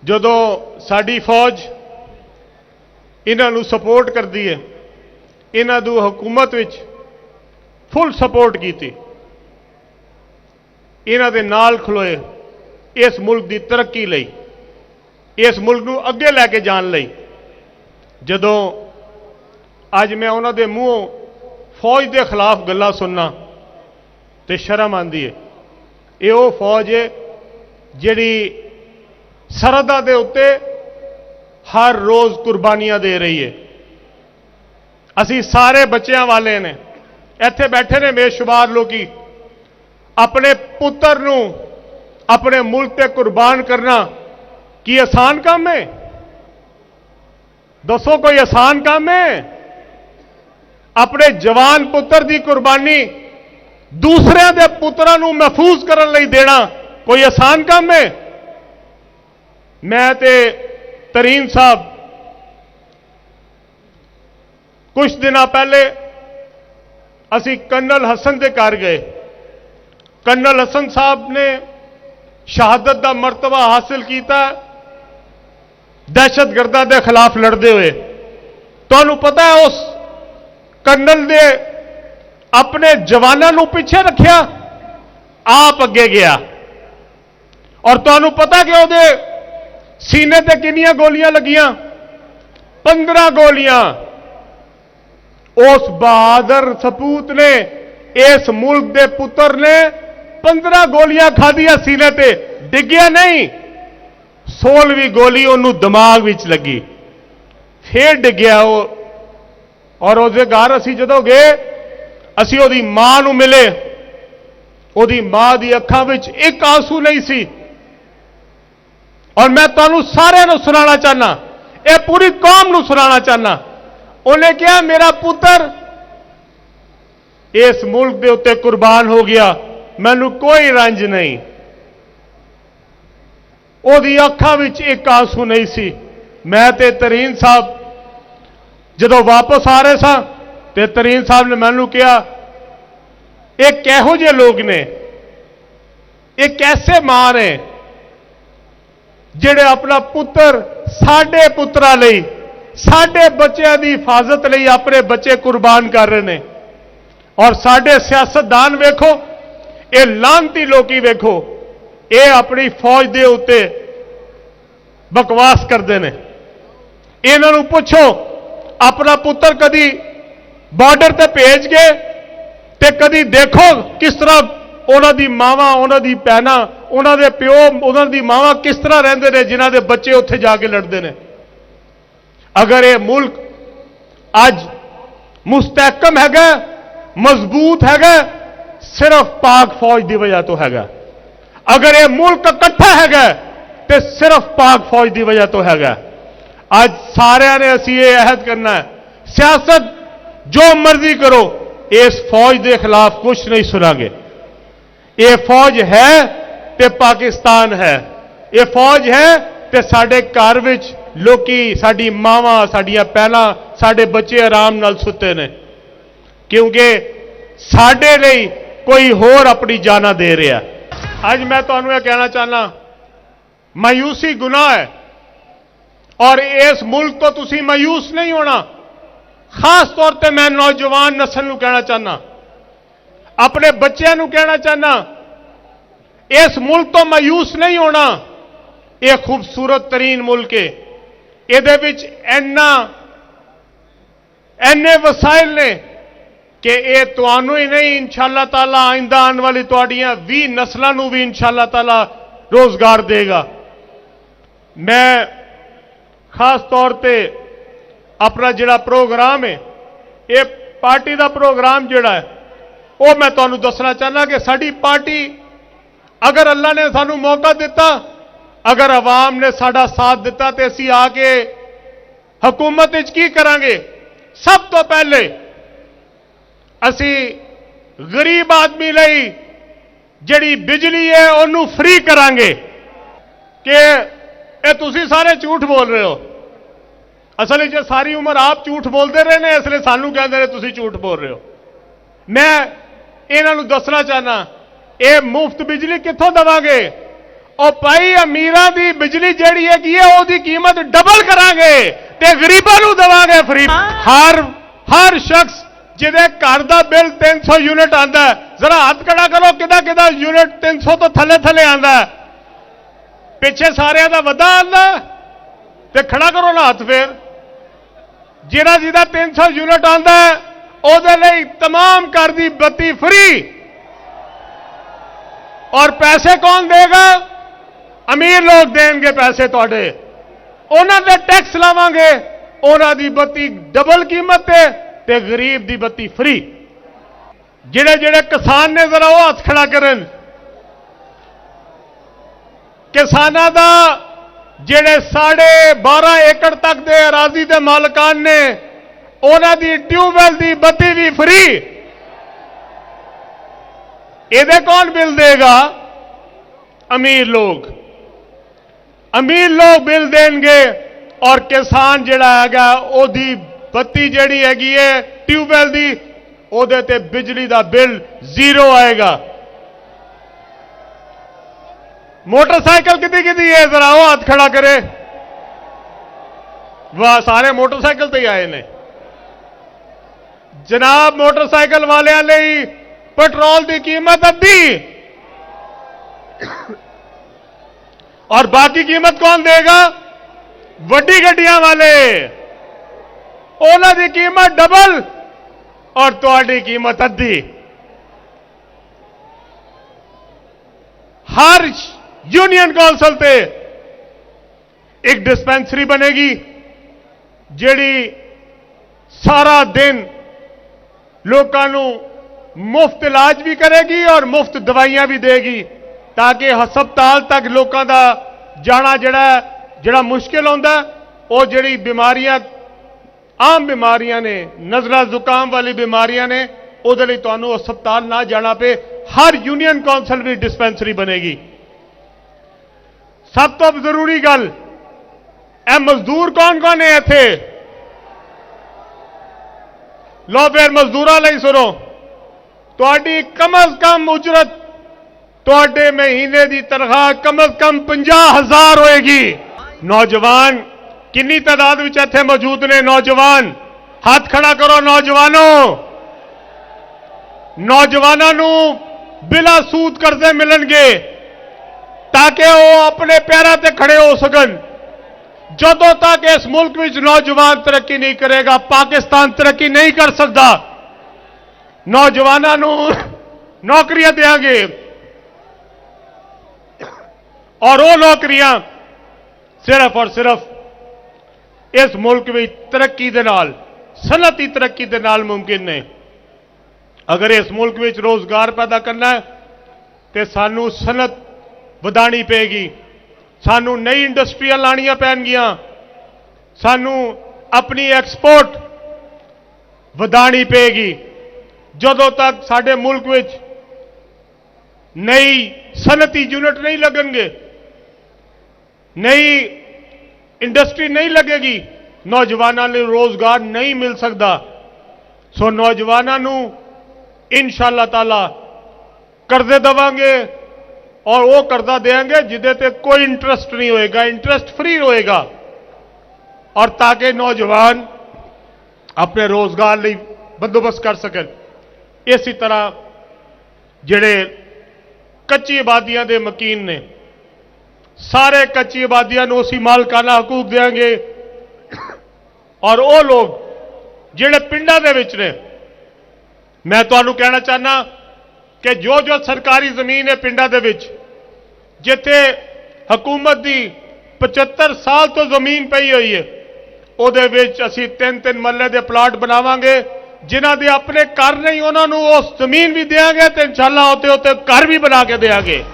ਜਦੋਂ ਸਾਡੀ ਫੌਜ ਇਹਨਾਂ ਨੂੰ ਸਪੋਰਟ ਕਰਦੀ ਹੈ, ਇਹਨਾਂ ਨੂੰ ਹਕੂਮਤ ਵਿੱਚ ਫੁੱਲ ਸਪੋਰਟ ਕੀਤੀ, ਇਹਨਾਂ ਦੇ ਨਾਲ ਖਲੋਏ ਇਸ ਮੁਲਕ ਦੀ ਤਰੱਕੀ ਲਈ, ਇਸ ਮੁਲਕ ਨੂੰ ਅੱਗੇ ਲੈ ਕੇ ਜਾਣ ਲਈ। ਜਦੋਂ ਅੱਜ ਮੈਂ ਉਹਨਾਂ ਦੇ ਮੂੰਹੋਂ ਫੌਜ ਦੇ ਖਿਲਾਫ ਗੱਲਾਂ ਸੁਣਨਾ ਤੇ ਸ਼ਰਮ ਆਉਂਦੀ ਹੈ। ਇਹ ਉਹ ਫੌਜ ਹੈ ਜਿਹੜੀ ਸਰਹੱਦਾਂ ਦੇ ਉੱਤੇ ਹਰ ਰੋਜ਼ ਕੁਰਬਾਨੀਆਂ ਦੇ ਰਹੀ ਹੈ। ਅਸੀਂ ਸਾਰੇ ਬੱਚਿਆਂ ਵਾਲੇ ਨੇ, ਇੱਥੇ ਬੈਠੇ ਨੇ ਬੇਸ਼ੁਮਾਰ ਲੋਕੀ, ਆਪਣੇ ਪੁੱਤਰ ਨੂੰ ਆਪਣੇ ਮੁਲਕ ਤੇ ਕੁਰਬਾਨ ਕਰਨਾ ਕੀ ਆਸਾਨ ਕੰਮ ਹੈ? ਦੱਸੋ, ਕੋਈ ਆਸਾਨ ਕੰਮ ਹੈ? ਆਪਣੇ ਜਵਾਨ ਪੁੱਤਰ ਦੀ ਕੁਰਬਾਨੀ ਦੂਸਰਿਆਂ ਦੇ ਪੁੱਤਰਾਂ ਨੂੰ ਮਹਿਫੂਜ਼ ਕਰਨ ਲਈ ਦੇਣਾ ਕੋਈ ਆਸਾਨ ਕੰਮ ਹੈ? ਮੈਂ ਤੇ ਤਰੀਨ ਸਾਹਿਬ ਕੁਝ ਦਿਨਾਂ ਪਹਿਲੇ ਅਸੀਂ ਕਰਨਲ ਹਸਨ ਦੇ ਘਰ ਗਏ। ਕਰਨਲ ਹਸਨ ਸਾਹਿਬ ਨੇ ਸ਼ਹਾਦਤ ਦਾ ਮਰਤਬਾ ਹਾਸਿਲ ਕੀਤਾ ਦਹਿਸ਼ਤਗਰਦਾਂ ਦੇ ਖਿਲਾਫ ਲੜਦੇ ਹੋਏ। ਤੁਹਾਨੂੰ ਪਤਾ ਹੈ ਉਸ ਕਰਨਲ ਨੇ ਆਪਣੇ ਜਵਾਨਾਂ ਨੂੰ ਪਿੱਛੇ ਰੱਖਿਆ, ਆਪ ਅੱਗੇ ਗਿਆ, ਔਰ ਤੁਹਾਨੂੰ ਪਤਾ ਕਿ ਉਹਦੇ ਸੀਨੇ ਤੇ ਕਿੰਨੀਆਂ ਗੋਲੀਆਂ ਲੱਗੀਆਂ? 15 ਗੋਲੀਆਂ। ਉਸ ਬਹਾਦਰ ਸਪੂਤ ਨੇ, ਇਸ ਮੁਲਕ ਦੇ ਪੁੱਤਰ ਨੇ 15 ਗੋਲੀਆਂ ਖਾਧੀਆਂ ਸੀਨੇ ਤੇ, ਡਿੱਗਿਆ ਨਹੀਂ। 16ਵੀਂ ਗੋਲੀ ਉਹਨੂੰ ਦਿਮਾਗ ਵਿੱਚ ਲੱਗੀ, ਫੇਰ ਡਿੱਗਿਆ ਉਹ। ਔਰ ਉਹਦੇ ਘਰ ਅਸੀਂ ਜਦੋਂ ਗਏ, ਅਸੀਂ ਉਹਦੀ ਮਾਂ ਨੂੰ ਮਿਲੇ। ਉਹਦੀ ਮਾਂ ਦੀ ਅੱਖਾਂ ਵਿੱਚ ਇੱਕ ਆਂਸੂ ਨਹੀਂ ਸੀ। ਔਰ ਮੈਂ ਤੁਹਾਨੂੰ ਸਾਰਿਆਂ ਨੂੰ ਸੁਣਾਉਣਾ ਚਾਹਨਾ, ਇਹ ਪੂਰੀ ਕੌਮ ਨੂੰ ਸੁਣਾਉਣਾ ਚਾਹਨਾ। ਉਹਨੇ ਕਿਹਾ ਮੇਰਾ ਪੁੱਤਰ ਇਸ ਮੁਲਕ ਦੇ ਉੱਤੇ ਕੁਰਬਾਨ ਹੋ ਗਿਆ, ਮੈਨੂੰ ਕੋਈ ਰੰਜ ਨਹੀਂ। ਉਹਦੀ ਅੱਖਾਂ ਵਿੱਚ ਇੱਕ ਆਂਸੂ ਨਹੀਂ ਸੀ। ਮੈਂ ਤੇ ਤਰੀਨ ਸਾਹਿਬ ਜਦੋਂ ਵਾਪਸ ਆ ਰਹੇ ਸਾਂ ਤੇ ਤਰੀਨ ਸਾਹਿਬ ਨੇ ਮੈਨੂੰ ਕਿਹਾ ਇਹ ਕਿਹੋ ਜਿਹੇ ਲੋਕ ਨੇ, ਇਹ ਕੈਸੇ ਮਾਂ ਨੇ ਜਿਹੜੇ ਆਪਣਾ ਪੁੱਤਰ ਸਾਡੇ ਪੁੱਤਰਾਂ ਲਈ, ਸਾਡੇ ਬੱਚਿਆਂ ਦੀ ਹਿਫਾਜ਼ਤ ਲਈ ਆਪਣੇ ਬੱਚੇ ਕੁਰਬਾਨ ਕਰ ਰਹੇ ਨੇ। ਔਰ ਸਾਡੇ ਸਿਆਸਤਦਾਨ ਵੇਖੋ, ਇਹ ਲਾਂਤੀ ਲੋਕੀ ਵੇਖੋ, ਇਹ ਆਪਣੀ ਫੌਜ ਦੇ ਉੱਤੇ ਬਕਵਾਸ ਕਰਦੇ ਨੇ। ਇਹਨਾਂ ਨੂੰ ਪੁੱਛੋ ਆਪਣਾ ਪੁੱਤਰ ਕਦੀ ਬਾਰਡਰ ਤੇ ਭੇਜ ਗਏ ਤੇ ਕਦੀ ਦੇਖੋ ਕਿਸ ਤਰ੍ਹਾਂ ਉਹਨਾਂ ਦੀ ਮਾਵਾਂ, ਉਹਨਾਂ ਦੀ ਭੈਣਾਂ, ਉਹਨਾਂ ਦੇ ਪਿਓ, ਉਹਨਾਂ ਦੀ ਮਾਵਾਂ ਕਿਸ ਤਰ੍ਹਾਂ ਰਹਿੰਦੇ ਨੇ ਜਿਨ੍ਹਾਂ ਦੇ ਬੱਚੇ ਉੱਥੇ ਜਾ ਕੇ ਲੜਦੇ ਨੇ। ਅਗਰ ਇਹ ਮੁਲਕ ਅੱਜ ਮੁਸਤਹਿਕਮ ਹੈਗਾ, ਮਜ਼ਬੂਤ ਹੈਗਾ, ਸਿਰਫ ਪਾਕ ਫੌਜ ਦੀ ਵਜ੍ਹਾ ਤੋਂ ਹੈਗਾ। ਅਗਰ ਇਹ ਮੁਲਕ ਇਕੱਠਾ ਹੈਗਾ ਤੇ ਸਿਰਫ ਪਾਕ ਫੌਜ ਦੀ ਵਜ੍ਹਾ ਤੋਂ ਹੈਗਾ। ਅੱਜ ਸਾਰਿਆਂ ਨੇ ਅਸੀਂ ਇਹ ਅਹਿਦ ਕਰਨਾ ਹੈ, ਸਿਆਸਤ ਜੋ ਮਰਜ਼ੀ ਕਰੋ, ਇਸ ਫੌਜ ਦੇ ਖਿਲਾਫ ਕੁਝ ਨਹੀਂ ਸੁਣਾਂਗੇ। ਇਹ ਫੌਜ ਹੈ ਤੇ ਪਾਕਿਸਤਾਨ ਹੈ, ਇਹ ਫੌਜ ਹੈ ਤੇ ਸਾਡੇ ਘਰ ਵਿੱਚ ਲੋਕੀ, ਸਾਡੀ ਮਾਵਾਂ, ਸਾਡੀਆਂ ਭੈਣਾਂ, ਸਾਡੇ ਬੱਚੇ ਆਰਾਮ ਨਾਲ ਸੁੱਤੇ ਨੇ, ਕਿਉਂਕਿ ਸਾਡੇ ਲਈ ਕੋਈ ਹੋਰ ਆਪਣੀ ਜਾਨਾਂ ਦੇ ਰਿਹਾ। ਅੱਜ ਮੈਂ ਤੁਹਾਨੂੰ ਇਹ ਕਹਿਣਾ ਚਾਹਨਾ, ਮਾਯੂਸੀ ਗੁਨਾਹ ਹੈ ਔਰ ਇਸ ਮੁਲਕ ਤੋਂ ਤੁਸੀਂ ਮਾਯੂਸ ਨਹੀਂ ਹੋਣਾ। ਖਾਸ ਤੌਰ ਤੇ ਮੈਂ ਨੌਜਵਾਨ ਨਸਲ ਨੂੰ ਕਹਿਣਾ ਚਾਹਨਾ, ਆਪਣੇ ਬੱਚਿਆਂ ਨੂੰ ਕਹਿਣਾ ਚਾਹਨਾ, ਇਸ ਮੁਲਕ ਤੋਂ ਮਾਯੂਸ ਨਹੀਂ ਹੋਣਾ। ਇਹ ਖੂਬਸੂਰਤ ਤਰੀਨ ਮੁਲਕ ਹੈ, ਇਹਦੇ ਵਿੱਚ ਇੰਨੇ ਵਸਾਇਲ ਨੇ ਕਿ ਇਹ ਤੁਹਾਨੂੰ ਹੀ ਨਹੀਂ, ਇਨਸ਼ਾਅੱਲਾ ਤਾਲਾ ਆਇੰਦਾ ਆਉਣ ਵਾਲੀ ਤੁਹਾਡੀਆਂ 20 ਨਸਲਾਂ ਨੂੰ ਵੀ ਇਨਸ਼ਾਅੱਲਾ ਤਾਲਾ ਰੋਜ਼ਗਾਰ ਦੇਗਾ। ਮੈਂ ਖਾਸ ਤੌਰ ਤੇ ਆਪਣਾ ਜਿਹੜਾ ਪ੍ਰੋਗਰਾਮ ਹੈ, ਇਹ ਪਾਰਟੀ ਦਾ ਪ੍ਰੋਗਰਾਮ ਜਿਹੜਾ ਹੈ, ਉਹ ਮੈਂ ਤੁਹਾਨੂੰ ਦੱਸਣਾ ਚਾਹਨਾ ਕਿ ਸਾਡੀ ਪਾਰਟੀ, ਅਗਰ ਅੱਲਾ ਨੇ ਸਾਨੂੰ ਮੌਕਾ ਦਿੱਤਾ, ਅਗਰ ਆਵਾਮ ਨੇ ਸਾਡਾ ਸਾਥ ਦਿੱਤਾ ਤੇ ਅਸੀਂ ਆ ਕੇ ਹਕੂਮਤ ਵਿੱਚ ਕੀ ਕਰਾਂਗੇ? ਸਭ ਤੋਂ ਪਹਿਲੇ ਅਸੀਂ ਗਰੀਬ ਆਦਮੀ ਲਈ ਜਿਹੜੀ ਬਿਜਲੀ ਹੈ ਉਹਨੂੰ ਫ੍ਰੀ ਕਰਾਂਗੇ। ਕਿ ਇਹ ਤੁਸੀਂ ਸਾਰੇ ਝੂਠ ਬੋਲ ਰਹੇ ਹੋ, ਅਸਲ ਵਿੱਚ ਸਾਰੀ ਉਮਰ ਆਪ ਝੂਠ ਬੋਲਦੇ ਰਹੇ ਨੇ, ਇਸ ਲਈ ਸਾਨੂੰ ਕਹਿੰਦੇ ਨੇ ਤੁਸੀਂ ਝੂਠ ਬੋਲ ਰਹੇ ਹੋ। ਮੈਂ ਇਹਨਾਂ ਨੂੰ ਦੱਸਣਾ ਚਾਹਨਾ, ਇਹ ਮੁਫਤ ਬਿਜਲੀ ਕਿੱਥੋਂ ਦੇਵਾਂਗੇ? ਉਹ ਭਾਈ ਅਮੀਰਾਂ ਦੀ ਬਿਜਲੀ ਜਿਹੜੀ ਹੈਗੀ ਹੈ ਉਹਦੀ ਕੀਮਤ ਡਬਲ ਕਰਾਂਗੇ ਤੇ ਗਰੀਬਾਂ ਨੂੰ ਦੇਵਾਂਗੇ ਫ੍ਰੀ। ਹਰ ਸ਼ਖਸ ਜਿਹਦੇ ਘਰ ਦਾ ਬਿੱਲ 300 ਯੂਨਿਟ ਆਂਦਾ, ਜ਼ਰਾ ਹੱਥ ਖੜਾ ਕਰੋ ਕਿਹਦਾ ਯੂਨਿਟ 300 ਤੋਂ ਥੱਲੇ ਆਂਦਾ। ਪਿੱਛੇ ਸਾਰਿਆਂ ਦਾ ਵੱਧਾ ਆਂਦਾ ਤੇ ਖੜਾ ਕਰੋ ਨਾ ਹੱਥ। ਫੇਰ ਜਿਹਦਾ 300 ਯੂਨਿਟ ਆਂਦਾ ਉਹਦੇ ਲਈ तमाम ਘਰ ਦੀ ਬੱਤੀ ਫ੍ਰੀ। ਔਰ ਪੈਸੇ ਕੌਣ ਦੇਗਾ? ਅਮੀਰ ਲੋਕ ਦੇਣਗੇ ਪੈਸੇ ਤੁਹਾਡੇ। ਉਹਨਾਂ ਦੇ ਟੈਕਸ ਲਾਵਾਂਗੇ, ਉਹਨਾਂ ਦੀ ਬੱਤੀ ਡਬਲ ਕੀਮਤ ਤੇ ਗਰੀਬ ਦੀ ਬੱਤੀ ਫ੍ਰੀ। ਜਿਹੜੇ ਕਿਸਾਨ ਨੇ ਜ਼ਰਾ ਉਹ ਹੱਥ ਖੜਾ ਕਰਨ। ਕਿਸਾਨਾਂ ਦਾ ਜਿਹੜੇ 12.5 ਏਕੜ ਤੱਕ ਦੇ ਅਰਾਜ਼ੀ ਦੇ ਮਾਲਕਾਨ ਨੇ ਉਹਨਾਂ ਦੀ ਟਿਊਬਵੈਲ ਦੀ ਬੱਤੀ ਵੀ ਫ੍ਰੀ। ਇਹਦੇ ਕੌਣ ਬਿੱਲ ਦੇਗਾ? ਅਮੀਰ ਲੋਕ ਬਿੱਲ ਦੇਣਗੇ। ਔਰ ਕਿਸਾਨ ਜਿਹੜਾ ਹੈਗਾ ਉਹਦੀ ਬੱਤੀ ਜਿਹੜੀ ਹੈਗੀ ਹੈ ਟਿਊਬਵੈਲ ਦੀ, ਉਹਦੇ ਤੇ ਬਿਜਲੀ ਦਾ ਬਿੱਲ ਜ਼ੀਰੋ ਆਏਗਾ। मोटरसाइकिल कितनी है जरा वो हाथ खड़ा करे। वाह, सारे मोटरसाइकिल ते ही आए ने जनाब। मोटरसाइकिल वालियां लई पेट्रोल की कीमत अद्धी और बाकी कीमत कौन देगा? वड्डी गड्डियां वाले, उन्हां दी कीमत डबल और तुहाडी कीमत अद्धी। हर यूनियन कौंसल ते एक डिस्पेंसरी बनेगी जिहड़ी सारा दिन लोकां नूं मुफ्त इलाज भी करेगी और मुफ्त दवाइयां भी देगी, ताकि हस्पताल तक लोकां दा जाना जिहड़ा मुश्किल होंदा, वो जिहड़ी बीमारियां आम बीमारियां ने, नज़ला जुकाम वाली बीमारियां ने, उहदे लई तुहानूं हस्पताल ना जाना पे। हर यूनियन कौंसल भी डिस्पेंसरी बनेगी। सब तो जरूरी गल, ए मजदूर कौन कौन है इत्थे? लो फिर मजदूरां लई सुनो। तुहाडी कम अज कम उजरत, तुहाडे महीने की तनख्वाह कम अज कम 50,000 होएगी। नौजवान किन्नी तादाद विच इत्थे मौजूद ने? नौजवान हाथ खड़ा करो। नौजवानों नूं बिला सूद करजे मिलणगे ताकि वो अपने पैरों ते खड़े हो सकन। जदों तक इस मुल्क में नौजवान तरक्की नहीं करेगा, पाकिस्तान तरक्की नहीं कर सकता। नौजवानों नूं नौकरियां देंगे और वो नौकरियां सिर्फ और सिर्फ इस मुल्क में तरक्की दे नाल, सनअती तरक्की दे नाल मुमकिन ने। अगर इस मुल्क में रोजगार पैदा करना है तो सानू सनअत ਵਧਾਣੀ पेगी, सानू नई इंडस्ट्रियां लानियां पैणगियां, सानू अपनी एक्सपोर्ट ਵਧਾਣੀ पेगी। जदों तक साडे मुल्क विच नई सनअती यूनिट नहीं लगणगे, नई इंडस्ट्री नहीं लगेगी, नौजवानों को रोजगार नहीं मिल सकता। सो नौजवानों नूं इंशाअल्लाह ताला कर्जे देवांगे और वो कर्जा देंगे जिदे ते कोई इंटरेस्ट नहीं होएगा, इंटरेस्ट फ्री होएगा, और ताकि नौजवान अपने रोजगार लिए बंदोबस्त कर सकें। इसी तरह जिहड़े कच्ची आबादियां दे मकीन ने, सारे कच्ची आबादियां नूं असीं मालकाना हकूक देंगे। और वो लोग जिहड़े पिंडां दे विच ने, मैं तुहानूं कहना चाहना कि जो सरकारी जमीन है पिंडां दे विच, जिथे हुकूमत की 75 साल तो जमीन पई हुई है, उहदे विच असीं 3-3 मरले दे प्लाट बनावांगे। जिन्हां दे अपने घर नहीं, उन्हां नूं उस जमीन भी देंगे तो इंशाअल्लाह उत्ते घर भी बना के देंगे।